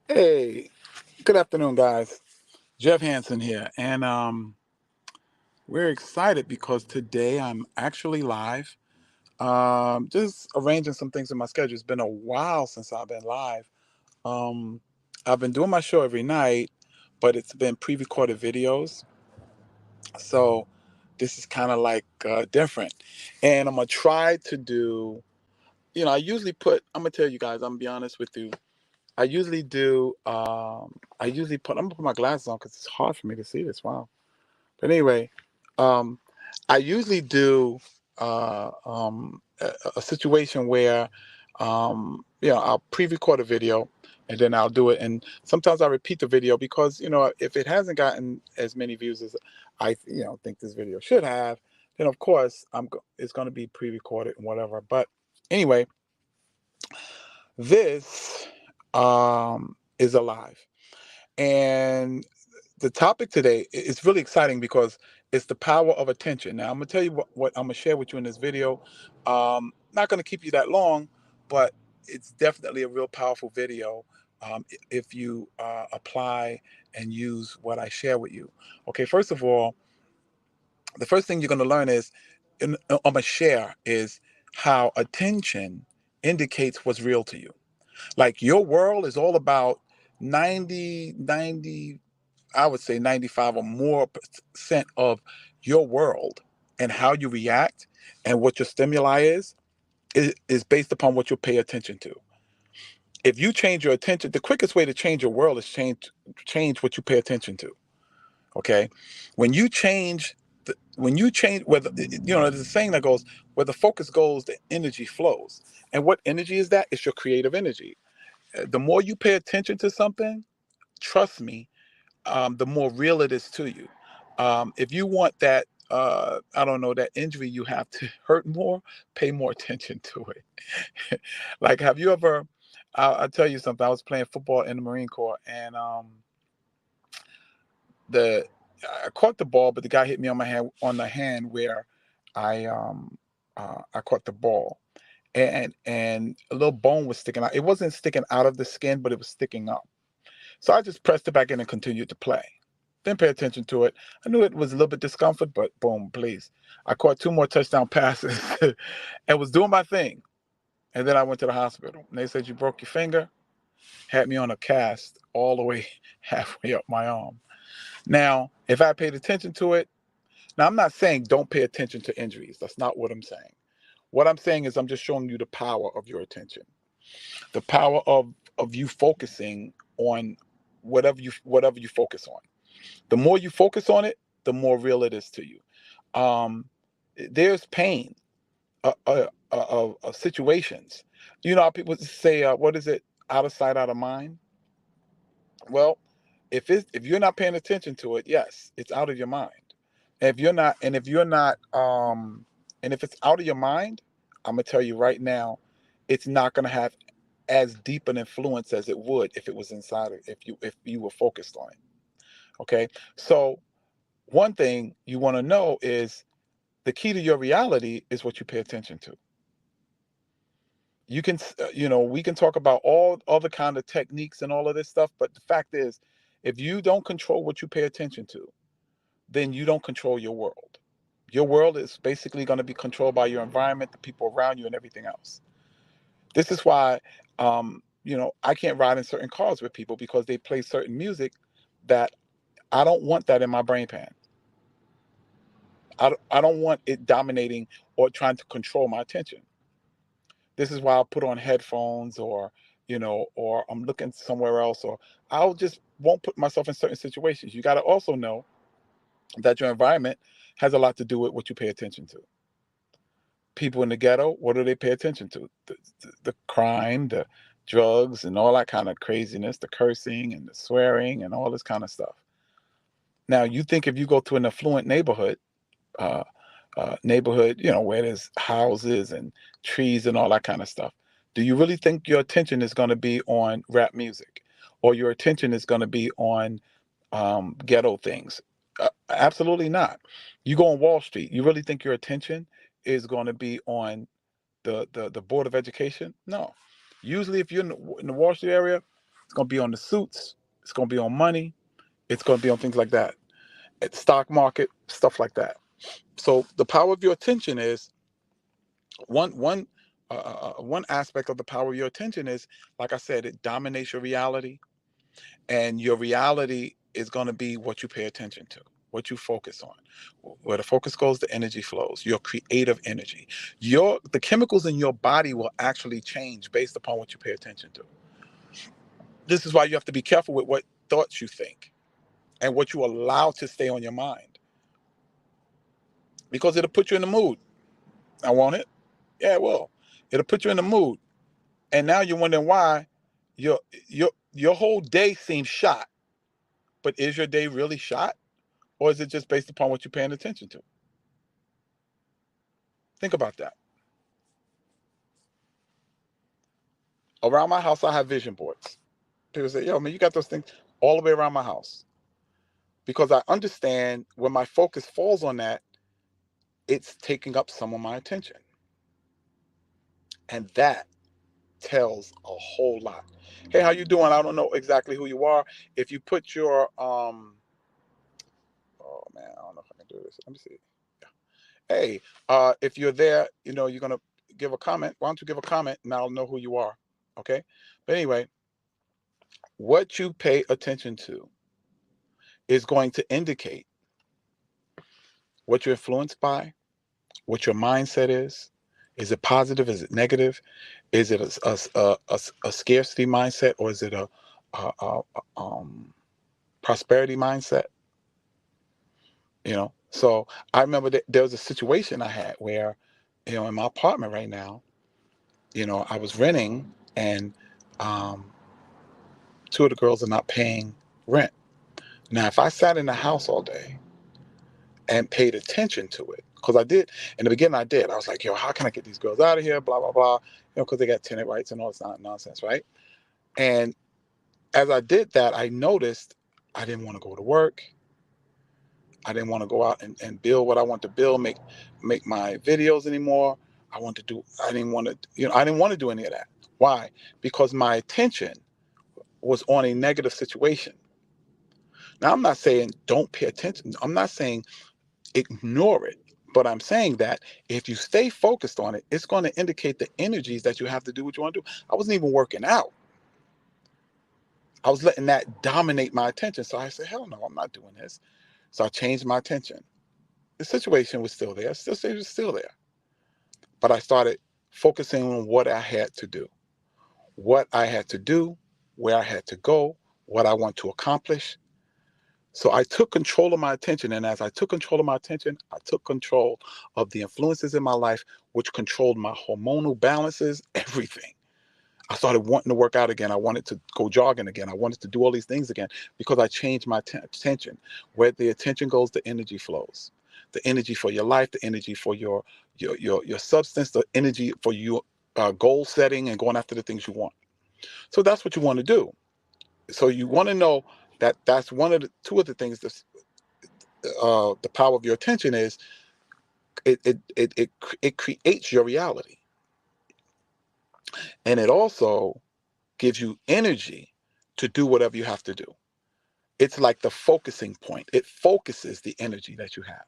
Hey, good afternoon, guys. Jeff Hansen here, and we're excited because today I'm actually live. Just arranging some things in my schedule. It's been a while since I've been live. Um, I've been doing my show every night, but it's been pre-recorded videos, so this is kind of like different. And I'm gonna try to do. I usually put. I'm gonna tell you guys. I'm gonna be honest with you. I usually do. I usually put. I'm gonna put my glasses on because it's hard for me to see this. Wow. But anyway, um, I usually do a situation where, I'll pre-record a video and then I'll do it. And sometimes I repeat the video because, if it hasn't gotten as many views as I, think this video should have, then of course it's going to be pre-recorded and whatever. But anyway, this is alive. And the topic today is really exciting because it's the power of attention. Now, I'm going to tell you what I'm going to share with you in this video. Not going to keep you that long, but it's definitely a real powerful video if you apply and use what I share with you. Okay, first of all, the first thing you're going to learn is, I'm going to share, is how attention indicates what's real to you. Like your world is all about 90, I would say 95 or more percent of your world and how you react and what your stimuli is based upon what you pay attention to. If you change your attention, the quickest way to change your world is change what you pay attention to. Okay, when you change, whether there's a saying that goes, where the focus goes, the energy flows. And what energy is that? It's your creative energy. The more you pay attention to something, trust me, the more real it is to you. If you want that, I don't know, that injury you have to hurt more, pay more attention to it. Like, have you ever? I'll tell you something. I was playing football in the Marine Corps, and the I caught the ball, but the guy hit me on the hand where I caught the ball, and a little bone was sticking out. It wasn't sticking out of the skin, but it was sticking up. So I just pressed it back in and continued to play. Didn't pay attention to it. I knew it was a little bit discomfort, but boom, please. I caught two more touchdown passes and was doing my thing. And then I went to the hospital. And they said, "You broke your finger," had me on a cast all the way halfway up my arm. Now, if I paid attention to it, now I'm not saying don't pay attention to injuries. That's not what I'm saying. What I'm saying is I'm just showing you the power of your attention, the power of you focusing on whatever you focus on. The more you focus on it, the more real it is to you. Um, there's pain of situations. You know how people say, "What is it? Out of sight, out of mind." Well, if you're not paying attention to it, yes, it's out of your mind. And if it's out of your mind, I'm gonna tell you right now, it's not gonna have as deep an influence as it would if it was inside of, if you were focused on it. Okay, so one thing you want to know is the key to your reality is what you pay attention to. We can talk about all other kind of techniques and all of this stuff, but the fact is, if you don't control what you pay attention to, then you don't control your world. Your world is basically going to be controlled by your environment, the people around you, and everything else. This is why, I can't ride in certain cars with people because they play certain music that I don't want that in my brain pan. I don't want it dominating or trying to control my attention. This is why I'll put on headphones, or I'm looking somewhere else, or I'll just won't put myself in certain situations. You got to also know that your environment has a lot to do with what you pay attention to. People in the ghetto, what do they pay attention to? The crime, the drugs, and all that kind of craziness, the cursing and the swearing and all this kind of stuff. Now, you think if you go to an affluent uh, neighborhood, where there's houses and trees and all that kind of stuff, do you really think your attention is going to be on rap music, or your attention is going to be on ghetto things? Absolutely not. You go on Wall Street, you really think your attention is going to be on the Board of Education? No. Usually, if you're in the Wall Street area, It's going to be on the suits. It's going to be on money. It's going to be on things like that. At the stock market, stuff like that. So the power of your attention is one one aspect of the power of your attention is, like I said, it dominates your reality, and your reality is going to be what you pay attention to, what you focus on. Where the focus goes, the energy flows. Your creative energy, the chemicals in your body will actually change based upon what you pay attention to. This is why you have to be careful with what thoughts you think and what you allow to stay on your mind, because it'll put you in the mood. I want it. Yeah, it will. It'll put you in the mood, and now you're wondering why your your whole day seems shot. But is your day really shot, or is it just based upon what you're paying attention to? Think about that. Around my house, I have vision boards. People say, "Yo, man, you got those things all the way around my house," because I understand when my focus falls on that, it's taking up some of my attention, and that tells a whole lot. Hey, how you doing? I don't know exactly who you are. If you put your oh man, I don't know if I can do this. Let me see. Yeah. Hey, if you're there, you're gonna give a comment. Why don't you give a comment and I'll know who you are. Okay. But anyway, what you pay attention to is going to indicate what you're influenced by, what your mindset is. Is it positive? Is it negative? Is it a scarcity mindset, or is it a prosperity mindset? So I remember that there was a situation I had where, in my apartment right now, I was renting, and um, two of the girls are not paying rent. Now, if I sat in the house all day and paid attention to it, because I did in the beginning, I was like, yo, how can I get these girls out of here? Blah blah blah. Because they got tenant rights and all this nonsense, right? And as I did that, I noticed I didn't want to go to work. I didn't want to go out and build what I want to build, make my videos anymore. I didn't want to, I didn't want to do any of that. Why? Because my attention was on a negative situation. Now, I'm not saying don't pay attention. I'm not saying ignore it. But I'm saying that if you stay focused on it, it's going to indicate the energies that you have to do what you want to do. I wasn't even working out. I was letting that dominate my attention. So I said, hell no, I'm not doing this. So I changed my attention. The situation was still there. Still, it was still there. But I started focusing on what I had to do. What I had to do, where I had to go, what I want to accomplish. So I took control of my attention. And as I took control of my attention, I took control of the influences in my life, which controlled my hormonal balances, everything. I started wanting to work out again. I wanted to go jogging again. I wanted to do all these things again because I changed my attention. Where the attention goes, the energy flows. The energy for your life, the energy for your substance, the energy for your goal setting and going after the things you want. So that's what you want to do. So you want to know that that's two of the things that the power of your attention is. It creates your reality, and it also gives you energy to do whatever you have to do. It's like the focusing point. It focuses the energy that you have.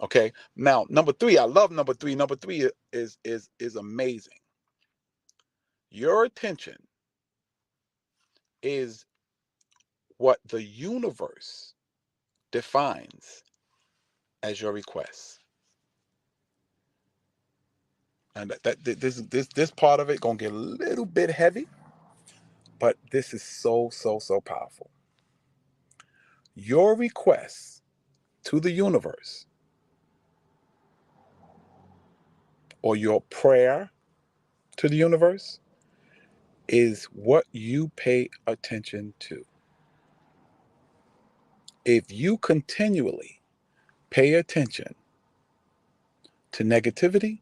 Okay. Now, number three, I love number three. Number three is amazing. Your attention is what the universe defines as your request. And this part of it gonna get a little bit heavy, but this is so powerful. Your request to the universe, or your prayer to the universe, is what you pay attention to. If you continually pay attention to negativity,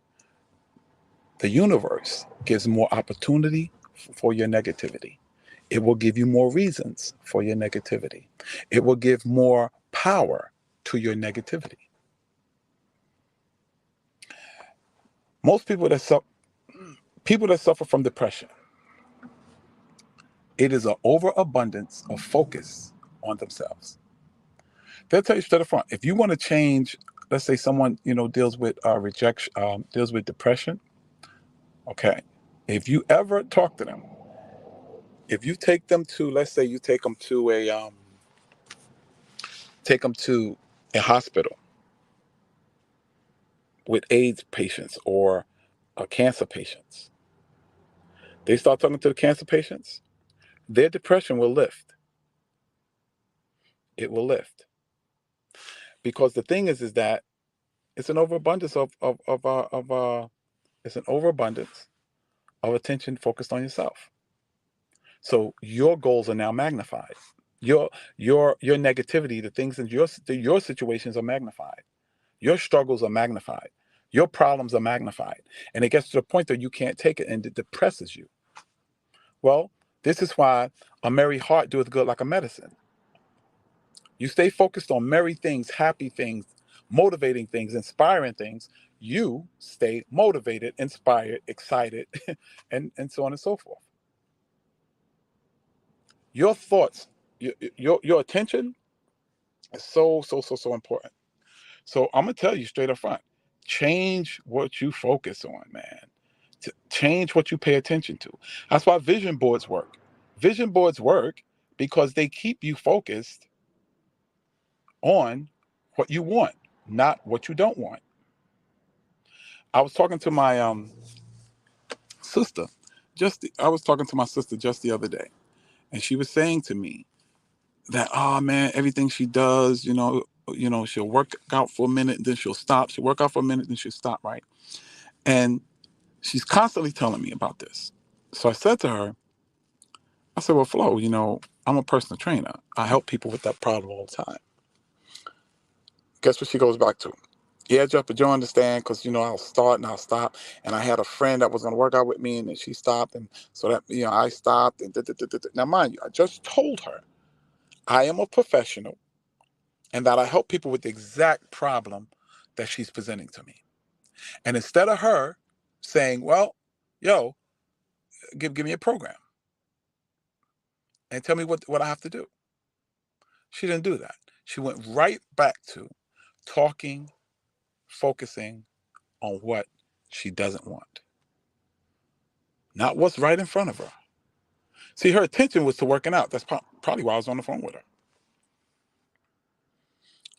the universe gives more opportunity for your negativity. It will give you more reasons for your negativity. It will give more power to your negativity. Most people that suffer from depression, It is an overabundance of focus on themselves. They'll tell you straight up front. If you want to change, let's say someone deals with rejection, deals with depression. Okay, if you ever talk to them, if you take them to, let's say you take them to a hospital with AIDS patients or cancer patients, they start talking to the cancer patients, their depression will lift. It will lift because the thing is that it's an overabundance it's an overabundance of attention focused on yourself. So your goals are now magnified. Your negativity, the things in your situations are magnified. Your struggles are magnified. Your problems are magnified. And it gets to the point that you can't take it and it depresses you. Well, this is why a merry heart doeth good like a medicine. You stay focused on merry things, happy things, motivating things, inspiring things. You stay motivated, inspired, excited, and so on and so forth. Your thoughts, your attention is so important. So I'm gonna tell you straight up front, change what you focus on, man. Change what you pay attention to. That's why vision boards work. Vision boards work because they keep you focused on what you want, not what you don't want. I was talking to my sister I was talking to my sister just the other day, and she was saying to me that, oh man, everything she does, she'll work out for a minute, then she'll stop. She'll work out for a minute, then she'll stop, right? And she's constantly telling me about this. So I said to her, I said, well, Flo, I'm a personal trainer. I help people with that problem all the time. Guess what she goes back to? Yeah, Jeff, but you understand, because I'll start and I'll stop. And I had a friend that was going to work out with me, and then she stopped, and so that I stopped. And now, mind you, I just told her I am a professional, and that I help people with the exact problem that she's presenting to me. And instead of her saying, well, yo, give me a program and tell me what I have to do, she didn't do that. She went right back to talking, focusing on what she doesn't want, not what's right in front of her. See, her attention was to working out. That's probably why I was on the phone with her.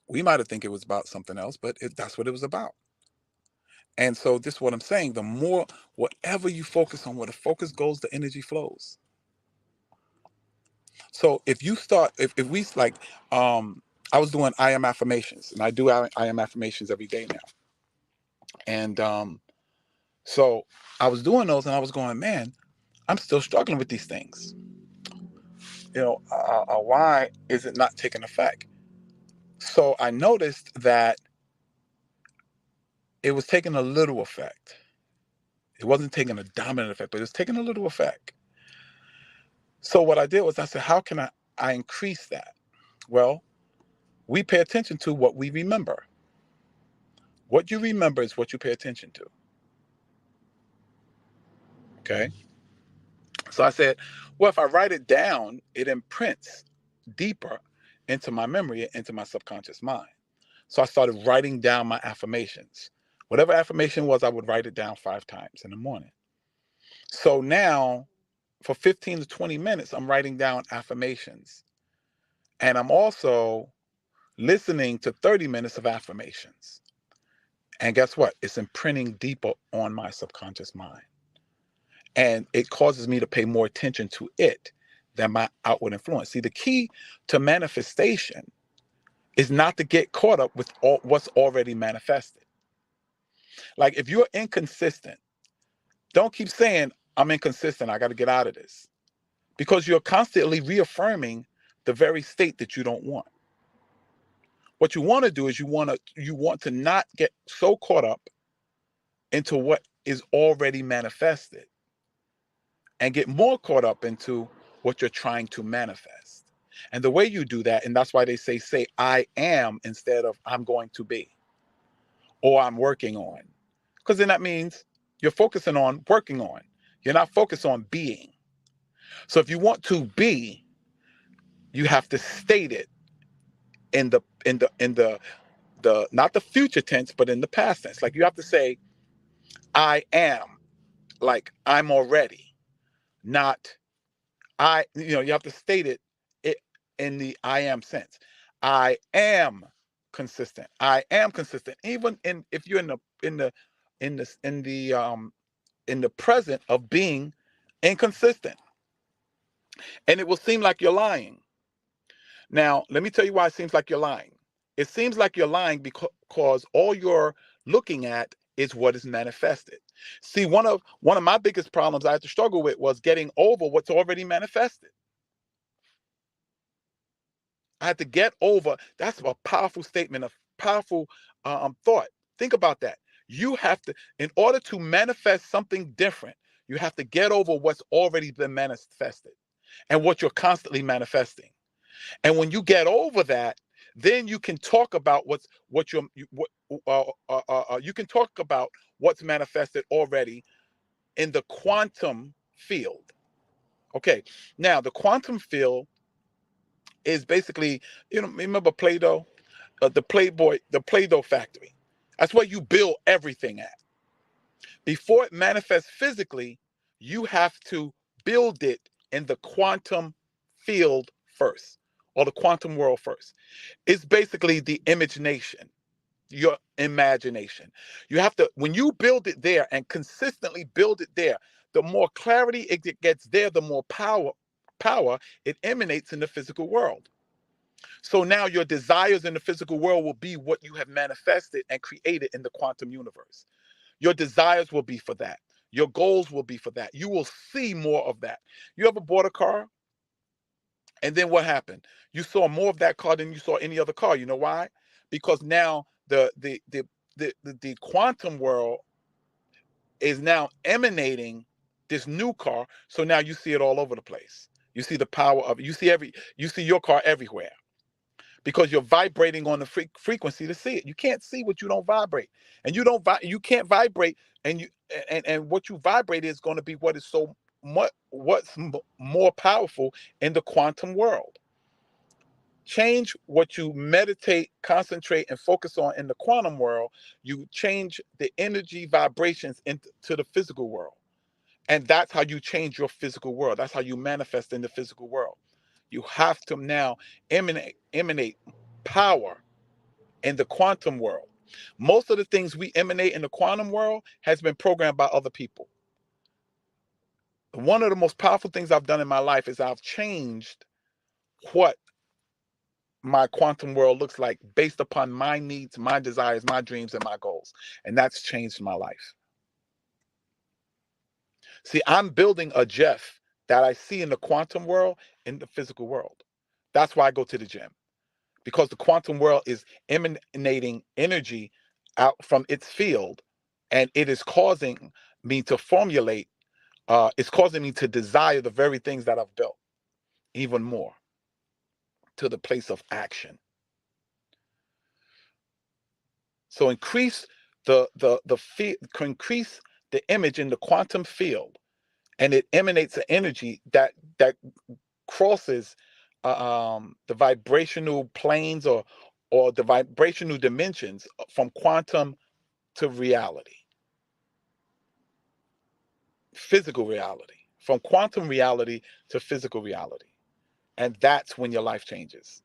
We might have think it was about something else, but that's what it was about. And so this is what I'm saying. The more, whatever you focus on, where the focus goes, the energy flows. So if you start, if we like, I was doing I am affirmations, and I do I am affirmations every day now. And so I was doing those, and I was going, man, I'm still struggling with these things. Why is it not taking effect? So I noticed that it was taking a little effect. It wasn't taking a dominant effect, but it was taking a little effect. So what I did was I said, how can I increase that? Well, we pay attention to what we remember. What you remember is what you pay attention to. Okay. So I said, well, if I write it down, it imprints deeper into my memory, into my subconscious mind. So I started writing down my affirmations. Whatever affirmation was, I would write it down 5 times in the morning. So now for 15 to 20 minutes, I'm writing down affirmations. And I'm also listening to 30 minutes of affirmations. And guess what? It's imprinting deeper on my subconscious mind. And it causes me to pay more attention to it than my outward influence. See, the key to manifestation is not to get caught up with what's already manifested. Like if you're inconsistent, don't keep saying, I'm inconsistent, I got to get out of this. Because you're constantly reaffirming the very state that you don't want. What you want to do is you want to not get so caught up into what is already manifested and get more caught up into what you're trying to manifest. And the way you do that, and that's why they say I am instead of I'm going to be or I'm working on. Because then that means you're focusing on working on. You're not focused on being. So if you want to be, you have to state it in the not the future tense, but in the past tense. Like you have to say, I am, like I'm already, not you have to state it in the I am sense. I am consistent. I am consistent. Even in if you're in the in the in the in the present of being inconsistent. And it will seem like you're lying. Now, let me tell you why it seems like you're lying. It seems like you're lying because all you're looking at is what is manifested. See, one of my biggest problems I had to struggle with was getting over what's already manifested. I had to get over. That's a powerful statement, a powerful thought. Think about that. You have to, in order to manifest something different, you have to get over what's already been manifested and what you're constantly manifesting. And when you get over that, then you can talk about you can talk about what's manifested already in the quantum field. Okay, now the quantum field is basically, remember Play-Doh, the Play-Doh factory. That's where you build everything at. Before it manifests physically, you have to build it in the quantum field first, or the quantum world first. It's basically the imagination, your imagination. You have to, when you build it there and consistently build it there, the more clarity it gets there, the more power it emanates in the physical world. So now your desires in the physical world will be what you have manifested and created in the quantum universe. Your desires will be for that. Your goals will be for that. You will see more of that. You ever bought a car? And then what happened? You saw more of that car than you saw any other car. You know why? Because now the quantum world is now emanating this new car. So now you see it all over the place. You see the power of it. You see your car everywhere because you're vibrating on the frequency to see it. You can't see what you don't vibrate, and you can't vibrate, and what you vibrate is going to be what is so much more powerful in the quantum world. Change what you meditate, concentrate, and focus on in the quantum world. You change the energy vibrations into the physical world, and that's how you change your physical world. That's how you manifest in the physical world. You have to now emanate power in the quantum world. Most of the things we emanate in the quantum world has been programmed by other people. One of the most powerful things I've done in my life is I've changed what my quantum world looks like based upon my needs, my desires, my dreams, and my goals. And that's changed my life. See, I'm building a Jeff that I see in the quantum world in the physical world. That's why I go to the gym, because the quantum world is emanating energy out from its field, and it is causing me to formulate, it's causing me to desire the very things that I've built even more, to the place of action. So increase increase the image in the quantum field, and it emanates an energy that crosses the vibrational planes, or the vibrational dimensions from quantum to reality, physical reality, from quantum reality to physical reality. And that's when your life changes.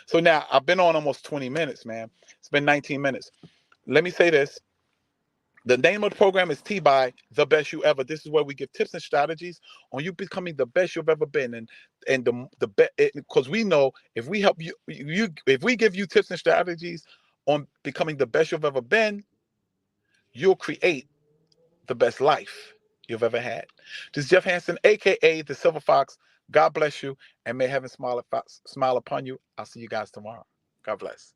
So now I've been on almost 20 minutes, man. It's been 19 minutes. Let me say this. The name of the program is T-by The Best You Ever. This is where we give tips and strategies on you becoming the best you've ever been. And the best, because we know if we help if we give you tips and strategies on becoming the best you've ever been, you'll create the best life you've ever had. This is Jeff Hansen, aka the Silver Fox. God bless you, and may heaven smile upon you. I'll see you guys tomorrow. God bless.